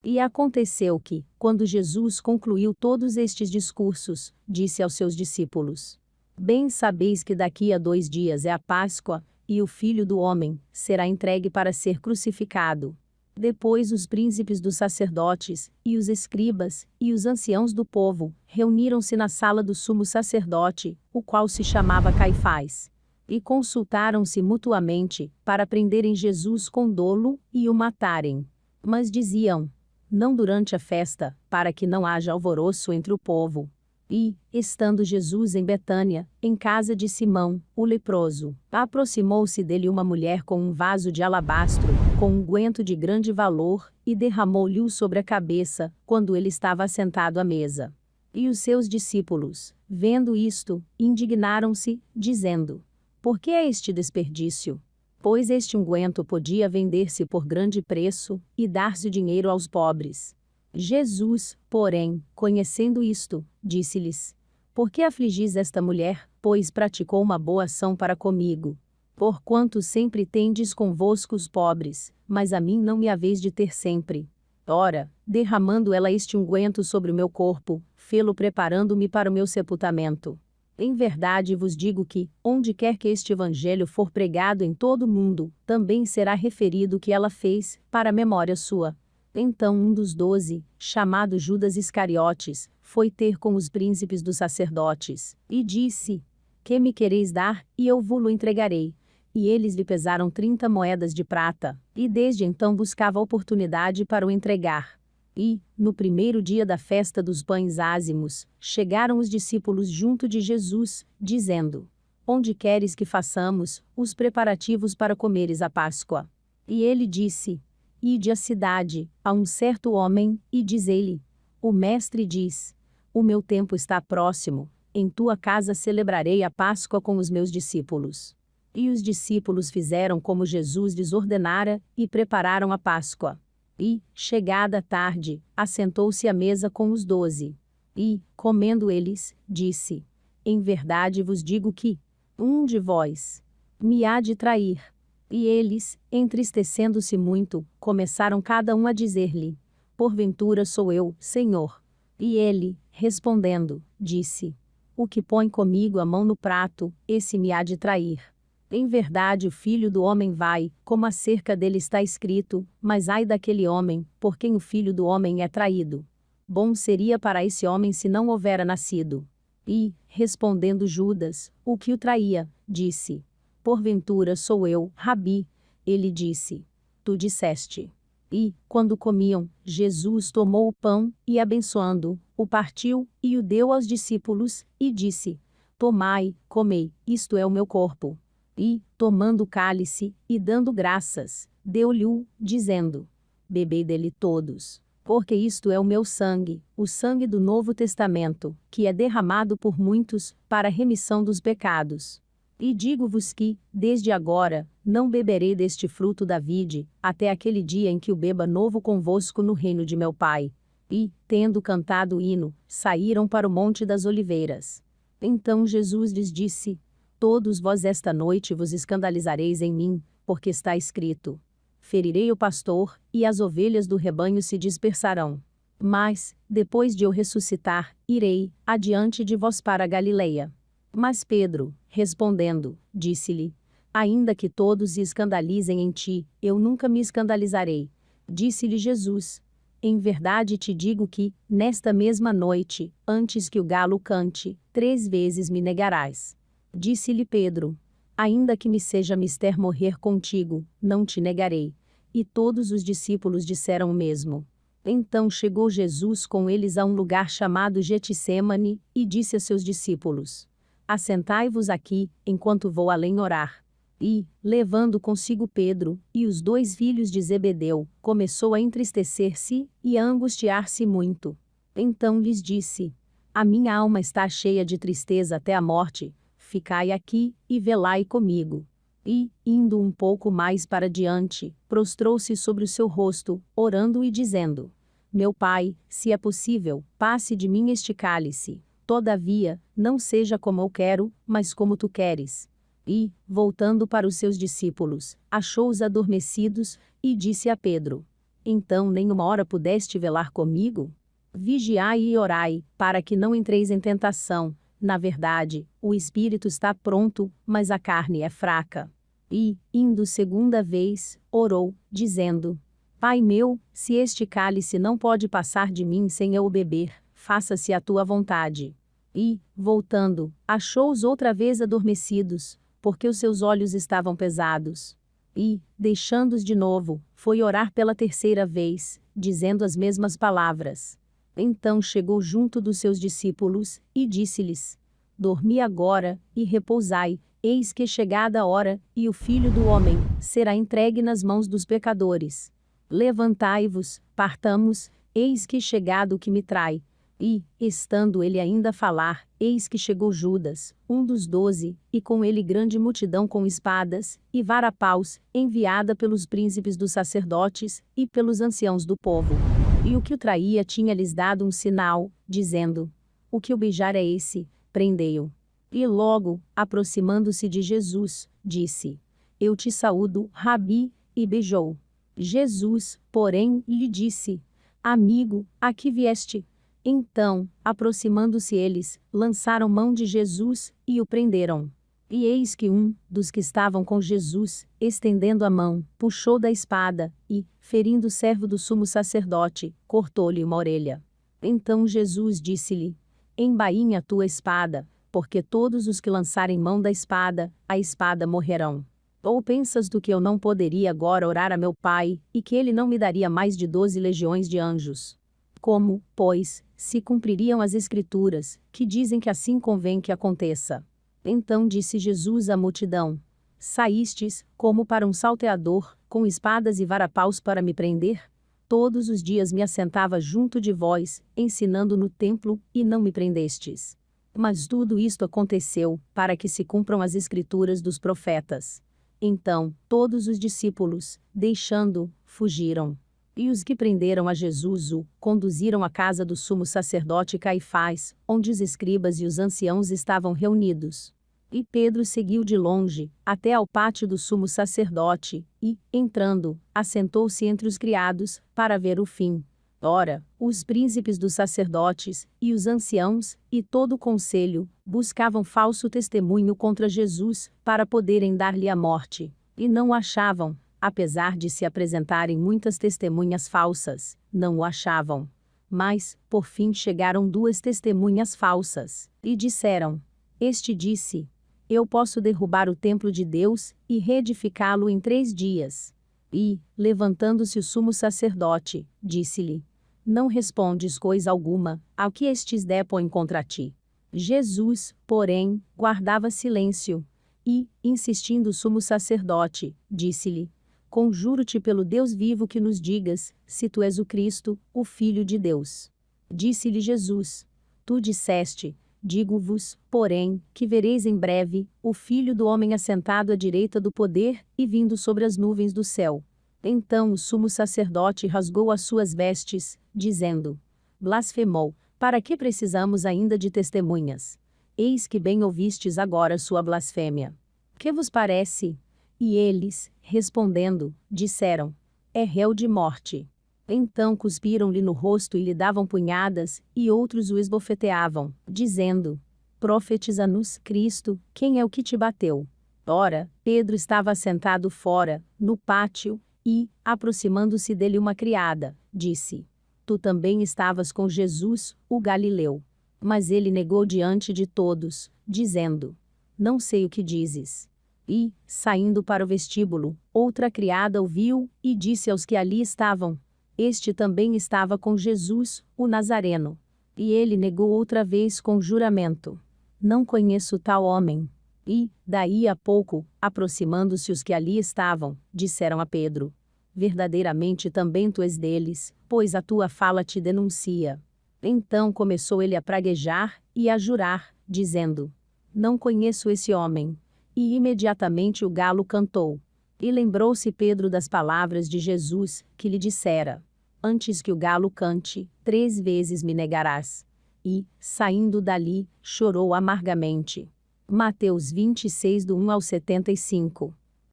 E aconteceu que, quando Jesus concluiu todos estes discursos, disse aos seus discípulos: Bem sabeis que daqui a 2 dias é a Páscoa, e o Filho do Homem será entregue para ser crucificado. Depois os príncipes dos sacerdotes, e os escribas, e os anciãos do povo, reuniram-se na sala do sumo sacerdote, o qual se chamava Caifás. E consultaram-se mutuamente, para prenderem Jesus com dolo, e o matarem. Mas diziam: não durante a festa, para que não haja alvoroço entre o povo. E, estando Jesus em Betânia, em casa de Simão, o leproso, aproximou-se dele uma mulher com um vaso de alabastro, com unguento de grande valor, e derramou-lhe-o sobre a cabeça, quando ele estava assentado à mesa. E os seus discípulos, vendo isto, indignaram-se, dizendo: por que é este desperdício? Pois este unguento podia vender-se por grande preço, e dar-se dinheiro aos pobres. Jesus, porém, conhecendo isto, disse-lhes: por que afligis esta mulher, pois praticou uma boa ação para comigo? Porquanto sempre tendes convosco os pobres, mas a mim não me haveis de ter sempre. Ora, derramando ela este unguento sobre o meu corpo, fê-lo preparando-me para o meu sepultamento. Em verdade vos digo que, onde quer que este evangelho for pregado em todo o mundo, também será referido o que ela fez, para a memória sua. Então um dos 12, chamado Judas Iscariotes, foi ter com os príncipes dos sacerdotes, e disse: que me quereis dar, e eu vo-lo entregarei. E eles lhe pesaram 30 moedas de prata, e desde então buscava oportunidade para o entregar. E, no primeiro dia da festa dos pães ázimos, chegaram os discípulos junto de Jesus, dizendo: onde queres que façamos os preparativos para comeres a Páscoa? E ele disse: ide à cidade, a um certo homem, e dizei-lhe: o mestre diz: o meu tempo está próximo, em tua casa celebrarei a Páscoa com os meus discípulos. E os discípulos fizeram como Jesus lhes ordenara, e prepararam a Páscoa. E, chegada a tarde, assentou-se à mesa com os 12. E, comendo eles, disse: em verdade vos digo que um de vós me há de trair. E eles, entristecendo-se muito, começaram cada um a dizer-lhe: porventura sou eu, Senhor. E ele, respondendo, disse: o que põe comigo a mão no prato, esse me há de trair. Em verdade o Filho do Homem vai, como acerca dele está escrito, mas ai daquele homem, por quem o Filho do Homem é traído. Bom seria para esse homem se não houvera nascido. E, respondendo Judas, o que o traía, disse: porventura sou eu, Rabi. Ele disse: tu disseste. E, quando comiam, Jesus tomou o pão, e abençoando, o partiu, e o deu aos discípulos, e disse: tomai, comei, isto é o meu corpo. E, tomando o cálice, e dando graças, deu-lhe-o, dizendo: bebei dele todos, porque isto é o meu sangue, o sangue do Novo Testamento, que é derramado por muitos, para a remissão dos pecados. E digo-vos que, desde agora, não beberei deste fruto da vide, até aquele dia em que o beba novo convosco no reino de meu Pai. E, tendo cantado o hino, saíram para o Monte das Oliveiras. Então Jesus lhes disse: todos vós esta noite vos escandalizareis em mim, porque está escrito: ferirei o pastor, e as ovelhas do rebanho se dispersarão. Mas, depois de eu ressuscitar, irei, adiante de vós para a Galileia. Mas Pedro, respondendo, disse-lhe: ainda que todos se escandalizem em ti, eu nunca me escandalizarei. Disse-lhe Jesus: em verdade te digo que, nesta mesma noite, antes que o galo cante, 3 vezes me negarás. Disse-lhe Pedro: ainda que me seja mister morrer contigo, não te negarei. E todos os discípulos disseram o mesmo. Então chegou Jesus com eles a um lugar chamado Getsêmani, e disse a seus discípulos: assentai-vos aqui, enquanto vou além orar. E, levando consigo Pedro, e os 2 filhos de Zebedeu, começou a entristecer-se, e a angustiar-se muito. Então lhes disse: a minha alma está cheia de tristeza até a morte. Ficai aqui, e velai comigo. E, indo um pouco mais para diante, prostrou-se sobre o seu rosto, orando e dizendo: meu Pai, se é possível, passe de mim este cálice. Todavia, não seja como eu quero, mas como tu queres. E, voltando para os seus discípulos, achou-os adormecidos, e disse a Pedro: Então nem uma hora pudeste velar comigo? Vigiai e orai, para que não entreis em tentação. Na verdade, o espírito está pronto, mas a carne é fraca. E, indo segunda vez, orou, dizendo: Pai meu, se este cálice não pode passar de mim sem eu o beber, faça-se a tua vontade. E, voltando, achou-os outra vez adormecidos, porque os seus olhos estavam pesados. E, deixando-os de novo, foi orar pela terceira vez, dizendo as mesmas palavras. Então chegou junto dos seus discípulos, e disse-lhes: Dormi agora, e repousai, eis que chegada a hora, e o Filho do Homem será entregue nas mãos dos pecadores. Levantai-vos, partamos, eis que chegado o que me trai. E, estando ele ainda a falar, eis que chegou Judas, um dos 12, e com ele grande multidão com espadas e varapaus, enviada pelos príncipes dos sacerdotes e pelos anciãos do povo. E o que o traía tinha-lhes dado um sinal, dizendo: O que o beijar é esse, prendei-o. E logo, aproximando-se de Jesus, disse: Eu te saúdo, Rabi, e beijou. Jesus, porém, lhe disse: Amigo, a que vieste? Então, aproximando-se eles, lançaram mão de Jesus, e o prenderam. E eis que um dos que estavam com Jesus, estendendo a mão, puxou da espada, e, ferindo o servo do sumo sacerdote, cortou-lhe uma orelha. Então Jesus disse-lhe: Embainha a tua espada, porque todos os que lançarem mão da espada, a espada morrerão. Ou pensas do que eu não poderia agora orar a meu Pai, e que ele não me daria mais de 12 legiões de anjos? Como, pois, se cumpririam as Escrituras, que dizem que assim convém que aconteça? Então disse Jesus à multidão: Saístes, como para um salteador, com espadas e varapaus para me prender? Todos os dias me assentava junto de vós, ensinando no templo, e não me prendestes. Mas tudo isto aconteceu, para que se cumpram as Escrituras dos profetas. Então, todos os discípulos, deixando-o, fugiram. E os que prenderam a Jesus o conduziram à casa do sumo sacerdote Caifás, onde os escribas e os anciãos estavam reunidos. E Pedro seguiu de longe, até ao pátio do sumo sacerdote, e, entrando, assentou-se entre os criados, para ver o fim. Ora, os príncipes dos sacerdotes, e os anciãos, e todo o conselho, buscavam falso testemunho contra Jesus, para poderem dar-lhe a morte. E não o achavam. Apesar de se apresentarem muitas testemunhas falsas, não o achavam. Mas, por fim chegaram 2 testemunhas falsas, e disseram: Este disse: Eu posso derrubar o templo de Deus, e reedificá-lo em 3 dias. E, levantando-se o sumo sacerdote, disse-lhe: Não respondes coisa alguma, ao que estes depõem contra ti. Jesus, porém, guardava silêncio. E, insistindo o sumo sacerdote, disse-lhe: Conjuro-te pelo Deus vivo que nos digas, se tu és o Cristo, o Filho de Deus. Disse-lhe Jesus: Tu disseste, digo-vos, porém, que vereis em breve, o Filho do Homem assentado à direita do poder, e vindo sobre as nuvens do céu. Então o sumo sacerdote rasgou as suas vestes, dizendo: Blasfemou, para que precisamos ainda de testemunhas? Eis que bem ouvistes agora sua blasfêmia. Que vos parece? E eles, respondendo, disseram: É réu de morte. Então cuspiram-lhe no rosto e lhe davam punhadas, e outros o esbofeteavam, dizendo: Profetiza-nos, Cristo, quem é o que te bateu? Ora, Pedro estava assentado fora, no pátio, e, aproximando-se dele uma criada, disse: Tu também estavas com Jesus, o Galileu. Mas ele negou diante de todos, dizendo: Não sei o que dizes. E, saindo para o vestíbulo, outra criada o viu, e disse aos que ali estavam: Este também estava com Jesus, o Nazareno. E ele negou outra vez com juramento: Não conheço tal homem. E, daí a pouco, aproximando-se os que ali estavam, disseram a Pedro: Verdadeiramente também tu és deles, pois a tua fala te denuncia. Então começou ele a praguejar, e a jurar, dizendo: Não conheço esse homem. E imediatamente o galo cantou. E lembrou-se Pedro das palavras de Jesus, que lhe dissera: Antes que o galo cante, 3 vezes me negarás. E, saindo dali, chorou amargamente. Mateus 26, do 1 ao 75.